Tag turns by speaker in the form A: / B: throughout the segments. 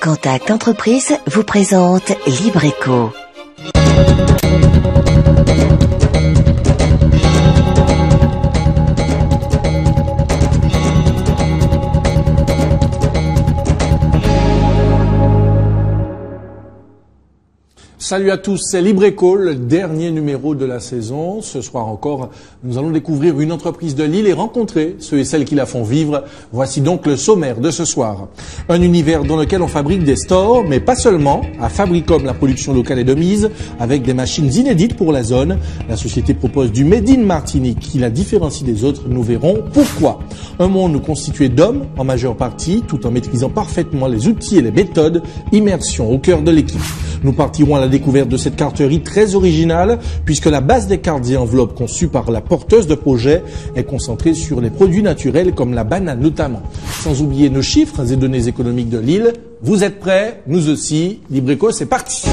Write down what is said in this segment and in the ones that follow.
A: Contact Entreprise vous présente Libreco.
B: Salut à tous, c'est Libreco, le dernier numéro de la saison. Ce soir encore, nous allons découvrir une entreprise de Lille et rencontrer ceux et celles qui la font vivre. Voici donc le sommaire de ce soir. Un univers dans lequel on fabrique des stores, mais pas seulement. À Fabricom, la production locale est de mise, avec des machines inédites pour la zone. La société propose du Made in Martinique qui la différencie des autres. Nous verrons pourquoi. Un monde constitué d'hommes, en majeure partie, tout en maîtrisant parfaitement les outils et les méthodes. Immersion au cœur de l'équipe. Nous partirons à la découverte de cette carterie très originale, puisque la base des cartes et enveloppes conçues par la porteuse de projet est concentrée sur les produits naturels comme la banane notamment. Sans oublier nos chiffres et données économiques de Lille. Vous êtes prêts? Nous aussi. Libreco, c'est parti!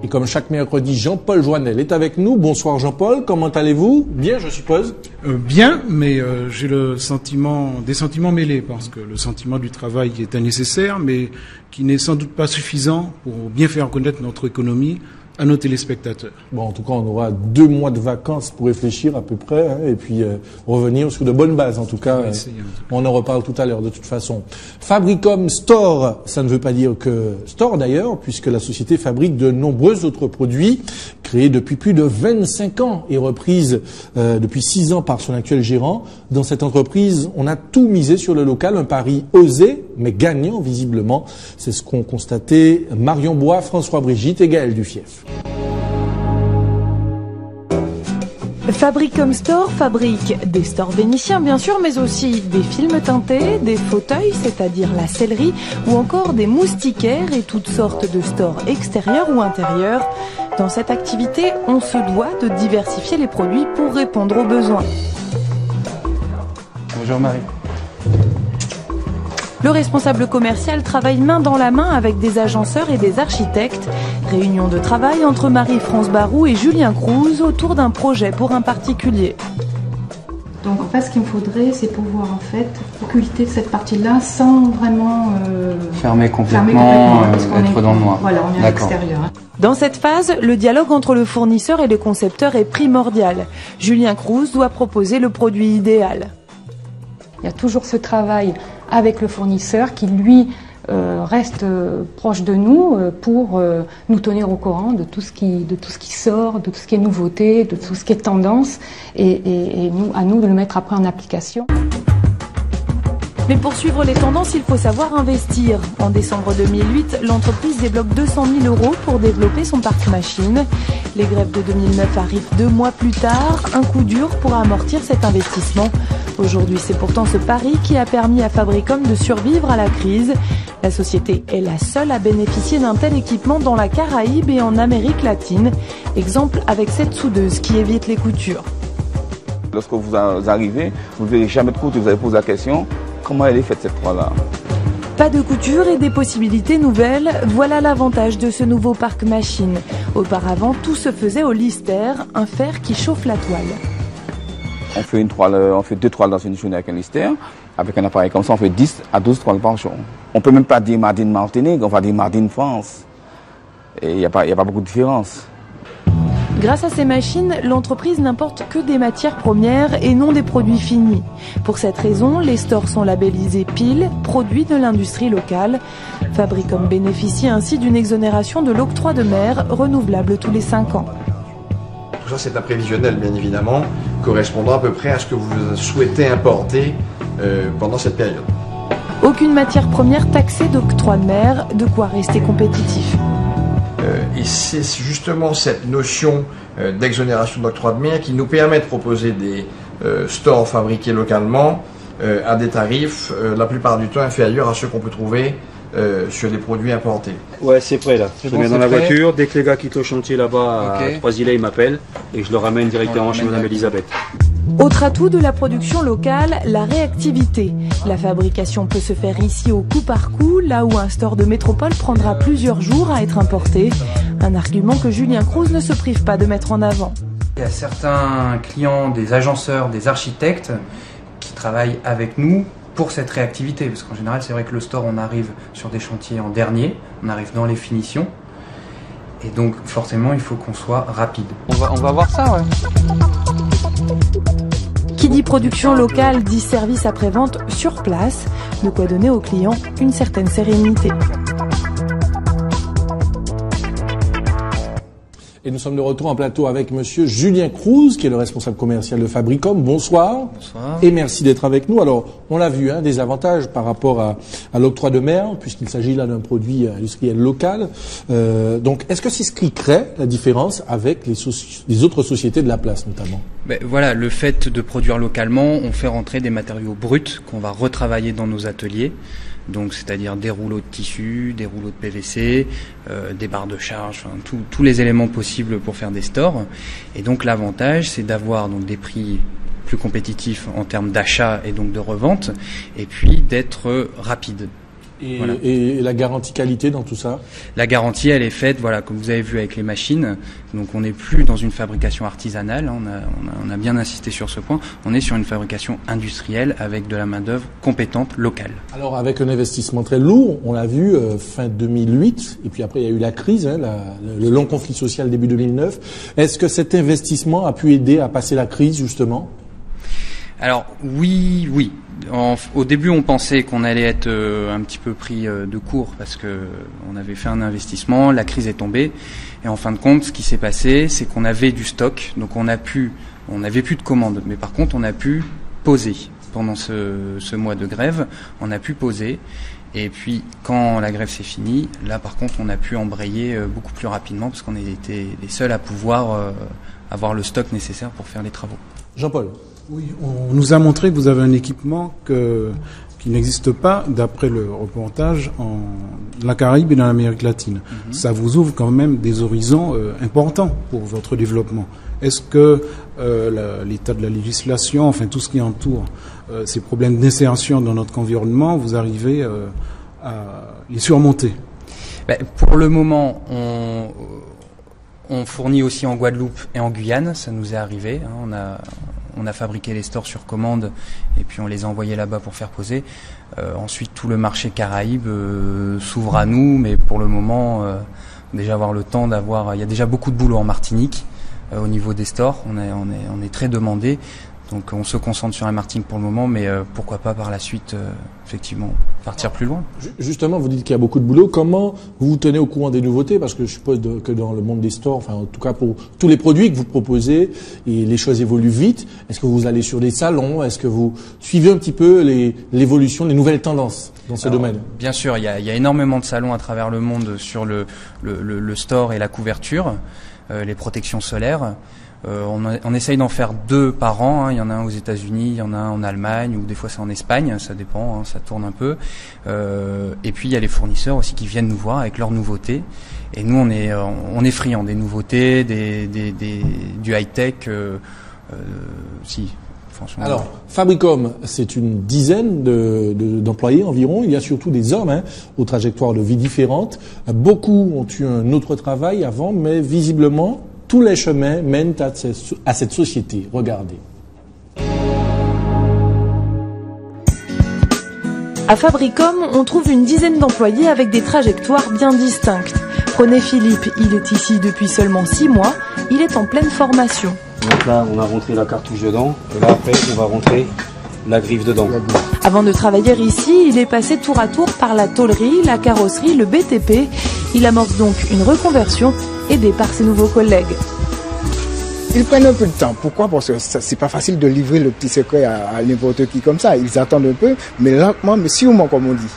B: Et comme chaque mercredi, Jean-Paul Joannel est avec nous. Bonsoir Jean-Paul, comment allez-vous? Bien, je suppose.
C: Bien, mais j'ai des sentiments mêlés, parce que le sentiment du travail est nécessaire, mais qui n'est sans doute pas suffisant pour bien faire connaître notre économie à nos téléspectateurs.
B: Bon, en tout cas, on aura 2 mois de vacances pour réfléchir à peu près, et puis revenir sur de bonnes bases. En tout cas, on en reparle tout à l'heure de toute façon. Fabricom Store, ça ne veut pas dire que Store d'ailleurs, puisque la société fabrique de nombreux autres produits, créés depuis plus de 25 ans et reprises depuis 6 ans par son actuel gérant. Dans cette entreprise, on a tout misé sur le local, un pari osé, mais gagnant visiblement. C'est ce qu'ont constaté Marion Bois, François Brigitte et Gaël Dufief.
D: Fabricom Store fabrique des stores vénitiens bien sûr, mais aussi des films teintés, des fauteuils, c'est-à-dire la sellerie, ou encore des moustiquaires et toutes sortes de stores extérieurs ou intérieurs. Dans cette activité, on se doit de diversifier les produits pour répondre aux besoins.
E: Bonjour Marie.
D: Le responsable commercial travaille main dans la main avec des agenceurs et des architectes. Réunion de travail entre Marie-France Barou et Julien Cruz autour d'un projet pour un particulier.
F: Donc en fait, ce qu'il me faudrait, c'est pouvoir en fait occulter cette partie-là sans vraiment
E: fermer complètement être dans le noir.
F: Voilà, on est à l'extérieur.
D: Dans cette phase, le dialogue entre le fournisseur et le concepteur est primordial. Julien Cruz doit proposer le produit idéal.
F: Il y a toujours ce travail avec le fournisseur qui, lui, reste proche de nous pour nous tenir au courant de tout ce qui sort, de tout ce qui est nouveauté, de tout ce qui est tendance, et à nous de le mettre après en application.
D: Mais pour suivre les tendances, il faut savoir investir. En décembre 2008, l'entreprise débloque 200 000 € pour développer son parc machine. Les grèves de 2009 arrivent 2 mois plus tard, un coup dur pour amortir cet investissement. Aujourd'hui, c'est pourtant ce pari qui a permis à Fabricom de survivre à la crise. La société est la seule à bénéficier d'un tel équipement dans la Caraïbe et en Amérique latine. Exemple avec cette soudeuse qui évite les coutures.
G: Lorsque vous arrivez, vous ne verrez jamais de couture, vous allez poser la question, comment elle est faite cette toile-là?
D: Pas de couture et des possibilités nouvelles, voilà l'avantage de ce nouveau parc machine. Auparavant, tout se faisait au lister, un fer qui chauffe la toile.
G: On fait 2 toiles dans une journée avec un lister. Avec un appareil comme ça, on fait 10 à 12 toiles par jour. On ne peut même pas dire Made in Martinique, on va dire Made in France. Et il n'y a pas beaucoup de différence.
D: Grâce à ces machines, l'entreprise n'importe que des matières premières et non des produits finis. Pour cette raison, les stores sont labellisés PIL, produits de l'industrie locale. Fabricom bénéficie ainsi d'une exonération de l'octroi de mer renouvelable tous les 5 ans.
H: Tout ça, c'est un prévisionnel, bien évidemment, correspondant à peu près à ce que vous souhaitez importer pendant cette période.
D: Aucune matière première taxée d'octroi de mer, de quoi rester compétitif.
H: Et c'est justement cette notion d'exonération d'octroi de mer qui nous permet de proposer des stores fabriqués localement à des tarifs la plupart du temps inférieurs à ceux qu'on peut trouver sur des produits importés.
I: Ouais, c'est prêt là. Je le mets dans la voiture. Dès que les gars quittent le chantier là-bas à Trois-Îlets, ils m'appellent et je le ramène directement chez Madame Elisabeth.
D: Autre atout de la production locale, la réactivité. La fabrication peut se faire ici au coup par coup, là où un store de métropole prendra plusieurs jours à être importé. Un argument que Julien Cruz ne se prive pas de mettre en avant.
E: Il y a certains clients, des agenceurs, des architectes qui travaillent avec nous
J: pour cette réactivité, parce qu'en général c'est vrai que le store, on arrive sur des chantiers en dernier, on arrive dans les finitions, et donc forcément il faut qu'on soit rapide.
E: On va voir ça, ouais.
D: Qui dit production locale dit service après-vente sur place, de quoi donner aux clients une certaine sérénité.
B: Et nous sommes de retour en plateau avec monsieur Julien Cruz, qui est le responsable commercial de Fabricom. Bonsoir.
K: Bonsoir.
B: Et merci d'être avec nous. Alors, on l'a vu, des avantages par rapport à l'octroi de mer, puisqu'il s'agit là d'un produit industriel local. Donc, est-ce que c'est ce qui crée la différence avec les autres sociétés de la place, notamment?
J: Voilà, le fait de produire localement, on fait rentrer des matériaux bruts qu'on va retravailler dans nos ateliers. Donc, c'est-à-dire des rouleaux de tissu, des rouleaux de PVC, des barres de charge, enfin, tous les éléments possibles pour faire des stores. Et donc, l'avantage, c'est d'avoir donc des prix plus compétitifs en termes d'achat et donc de revente, et puis d'être rapide.
B: Voilà. Et la garantie qualité dans tout ça?
J: La garantie, elle est faite, voilà, comme vous avez vu avec les machines. Donc, on n'est plus dans une fabrication artisanale. On a bien insisté sur ce point. On est sur une fabrication industrielle avec de la main-d'œuvre compétente locale.
B: Alors, avec un investissement très lourd, on l'a vu fin 2008, et puis après il y a eu la crise, le long conflit social début 2009. Est-ce que cet investissement a pu aider à passer la crise justement?
J: Alors oui. Au début, on pensait qu'on allait être un petit peu pris de court parce que on avait fait un investissement, la crise est tombée, et en fin de compte, ce qui s'est passé, c'est qu'on avait du stock, donc on n'avait plus de commandes, mais par contre, on a pu poser pendant ce mois de grève, on a pu poser. Et puis, quand la grève s'est finie, là, par contre, on a pu embrayer beaucoup plus rapidement parce qu'on était les seuls à pouvoir avoir le stock nécessaire pour faire les travaux.
B: Jean-Paul.
C: Oui, on nous a montré que vous avez un équipement qui n'existe pas, d'après le reportage, en la Caraïbe et dans l'Amérique latine. Ça vous ouvre quand même des horizons importants pour votre développement. Est-ce que l'état de la législation, enfin tout ce qui entoure ces problèmes d'insertion dans notre environnement, vous arrivez à les surmonter?
J: Pour le moment, on fournit aussi en Guadeloupe et en Guyane, ça nous est arrivé. On a fabriqué les stores sur commande et puis on les a envoyés là-bas pour faire poser. Ensuite, tout le marché Caraïbe s'ouvre à nous, mais pour le moment, déjà avoir le temps d'avoir... Il y a déjà beaucoup de boulot en Martinique au niveau des stores. On est très demandé. Donc on se concentre sur la Martinique pour le moment, mais pourquoi pas par la suite, effectivement, partir plus loin.
B: Justement, vous dites qu'il y a beaucoup de boulot. Comment vous vous tenez au courant des nouveautés? Parce que je suppose que dans le monde des stores, enfin en tout cas pour tous les produits que vous proposez, et les choses évoluent vite. Est-ce que vous allez sur des salons? Est-ce que vous suivez un petit peu l'évolution, les nouvelles tendances dans ce domaine? Bien
J: sûr, il y a énormément de salons à travers le monde sur le store et la couverture, les protections solaires. On essaye d'en faire 2 par an. Il y en a un aux États-Unis, il y en a un en Allemagne, ou des fois c'est en Espagne. Ça dépend, ça tourne un peu. Et puis il y a les fournisseurs aussi qui viennent nous voir avec leurs nouveautés. Et nous, on est friands des nouveautés, du high-tech. Franchement.
B: Alors, Fabricom, c'est une dizaine d'employés environ. Il y a surtout des hommes aux trajectoires de vie différentes. Beaucoup ont eu un autre travail avant, mais visiblement, tous les chemins mènent à cette société. Regardez.
D: À Fabricom, on trouve une dizaine d'employés avec des trajectoires bien distinctes. Prenez Philippe, il est ici depuis seulement 6 mois. Il est en pleine formation.
I: Donc là, on a rentré la cartouche dedans. Et là, après, on va rentrer la griffe dedans.
D: Avant de travailler ici, il est passé tour à tour par la tôlerie, la carrosserie, le BTP. Il amorce donc une reconversion aidé par ses nouveaux collègues.
L: Ils prennent un peu de temps. Pourquoi? Parce que c'est pas facile de livrer le petit secret à n'importe qui comme ça. Ils attendent un peu, mais lentement, mais sûrement, comme on dit.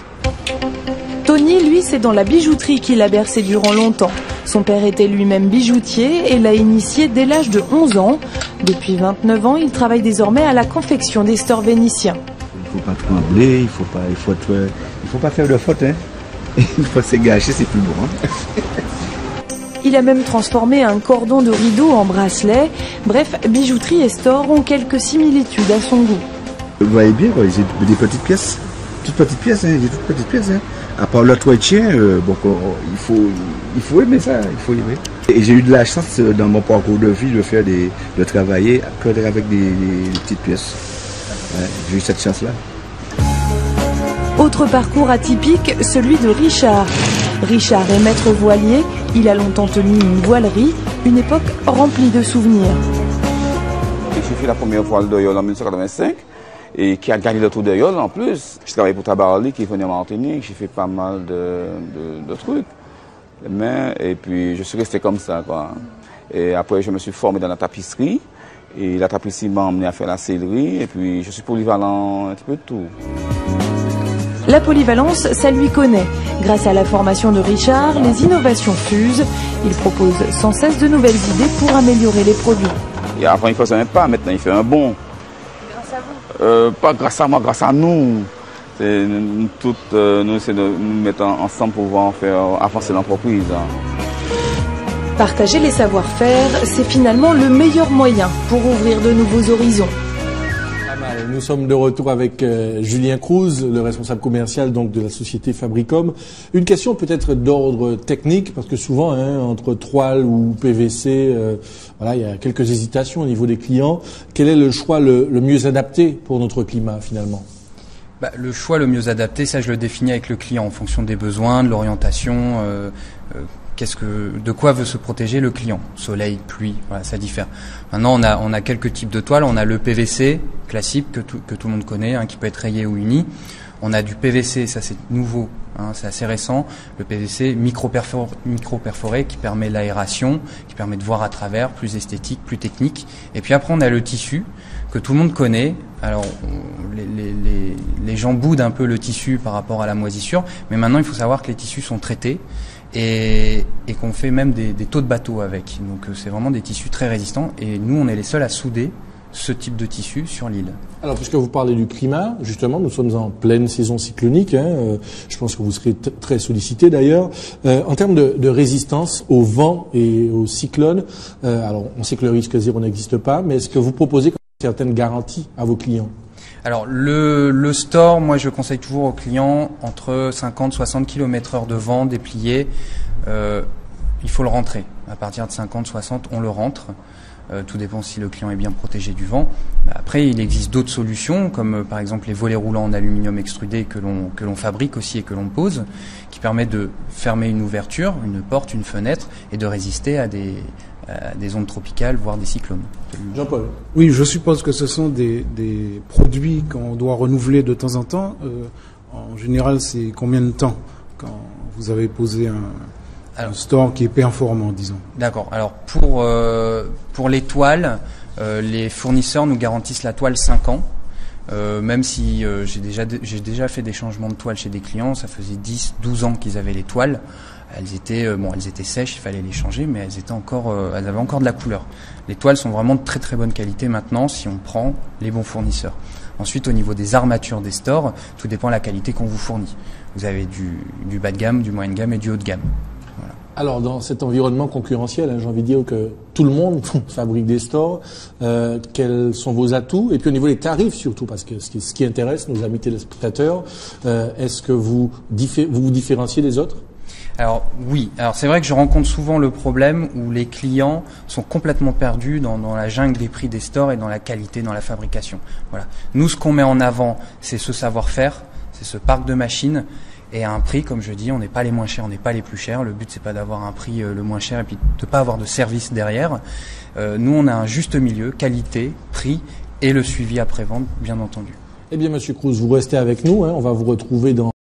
D: Tony, lui, c'est dans la bijouterie qu'il a bercé durant longtemps. Son père était lui-même bijoutier et l'a initié dès l'âge de 11 ans. Depuis 29 ans, il travaille désormais à la confection des stores vénitiens.
M: Il ne faut pas trembler, il faut pas faire de faute. Il faut se gâcher, c'est plus bon.
D: Il a même transformé un cordon de rideau en bracelet. Bref, bijouterie et store ont quelques similitudes à son goût.
M: Vous voyez bien, j'ai des petites pièces. Toutes petites pièces, j'ai toutes petites pièces. À part le toit de chien, il faut aimer ça, il faut aimer. Et j'ai eu de la chance dans mon parcours de vie de travailler avec des petites pièces. Ouais, j'ai eu cette chance-là.
D: autre parcours atypique, celui de Richard. Richard est maître voilier, il a longtemps tenu une voilerie, une époque remplie de souvenirs.
G: J'ai fait la première voile de Yole en 1985 et qui a gagné le Tour de Yole en plus. J'ai travaillé pour Tabarly qui est venu en Martinique, j'ai fait pas mal de trucs. Et puis je suis resté comme ça, quoi. Et après je me suis formé dans la tapisserie et la tapisserie m'a emmené à faire la sellerie et puis je suis polyvalent un petit peu de tout.
D: La polyvalence, ça lui connaît. Grâce à la formation de Richard, les innovations fusent. Il propose sans cesse de nouvelles idées pour améliorer les produits.
G: Et avant il ne faisait même pas, maintenant il fait un bon.
D: Grâce à vous?
G: Pas grâce à moi, grâce à nous. Nous essayons de nous mettre ensemble pour pouvoir faire avancer l'entreprise.
D: Partager les savoir-faire, c'est finalement le meilleur moyen pour ouvrir de nouveaux horizons.
B: Nous sommes de retour avec Julien Cruz, le responsable commercial donc de la société Fabricom. Une question peut-être d'ordre technique, parce que souvent entre toile ou PVC, voilà, il y a quelques hésitations au niveau des clients. Quel est le choix le mieux adapté pour notre climat finalement?
J: Le choix le mieux adapté, ça je le définis avec le client en fonction des besoins, de l'orientation. De quoi veut se protéger le client? Soleil, pluie, voilà, ça diffère. Maintenant, on a quelques types de toiles. On a le PVC classique que tout le monde connaît, qui peut être rayé ou uni. On a du PVC, ça c'est nouveau, c'est assez récent. Le PVC micro-perforé qui permet l'aération, qui permet de voir à travers, plus esthétique, plus technique. Et puis après, on a le tissu que tout le monde connaît. Alors, les gens boudent un peu le tissu par rapport à la moisissure, mais maintenant, il faut savoir que les tissus sont traités. Et qu'on fait même des taux de bateau avec. Donc c'est vraiment des tissus très résistants et nous on est les seuls à souder ce type de tissu sur l'île.
B: Alors puisque vous parlez du climat, justement nous sommes en pleine saison cyclonique, je pense que vous serez très sollicité d'ailleurs. En termes de résistance au vent et aux cyclones, alors on sait que le risque zéro n'existe pas, mais est-ce que vous proposez certaines garanties à vos clients?
J: Alors le store, moi je conseille toujours aux clients entre 50-60 km/h de vent déplié, il faut le rentrer. À partir de 50-60, on le rentre. Tout dépend si le client est bien protégé du vent. Après, il existe d'autres solutions, comme par exemple les volets roulants en aluminium extrudé que l'on fabrique aussi et que l'on pose, qui permet de fermer une ouverture, une porte, une fenêtre, et de résister à des ondes tropicales, voire des cyclones.
B: Jean-Paul.
C: Oui, je suppose que ce sont des produits qu'on doit renouveler de temps en temps. En général, c'est combien de temps quand vous avez posé un store qui est performant, disons? D'accord.
J: Alors pour les toiles, les fournisseurs nous garantissent la toile 5 ans. Même si j'ai déjà fait des changements de toile chez des clients, ça faisait 10-12 ans qu'ils avaient les toiles. Elles étaient sèches, il fallait les changer, mais elles avaient encore de la couleur. Les toiles sont vraiment de très très bonne qualité maintenant si on prend les bons fournisseurs. Ensuite, au niveau des armatures des stores, tout dépend de la qualité qu'on vous fournit. Vous avez du bas de gamme, du moyen de gamme et du haut de gamme. Voilà.
B: Alors, dans cet environnement concurrentiel, j'ai envie de dire que tout le monde fabrique des stores. Quels sont vos atouts? Et puis au niveau des tarifs surtout, parce que ce qui intéresse nos amis téléspectateurs, est-ce que vous vous différenciez des autres?
J: Alors oui, c'est vrai que je rencontre souvent le problème où les clients sont complètement perdus dans la jungle des prix des stores et dans la qualité, dans la fabrication. Voilà. Nous, ce qu'on met en avant, c'est ce savoir-faire, c'est ce parc de machines et à un prix, comme je dis, on n'est pas les moins chers, on n'est pas les plus chers. Le but, c'est pas d'avoir un prix le moins cher et puis de pas avoir de service derrière. Nous, on a un juste milieu, qualité, prix et le suivi après-vente, bien entendu.
B: Eh bien, Monsieur Cruz, vous restez avec nous. On va vous retrouver dans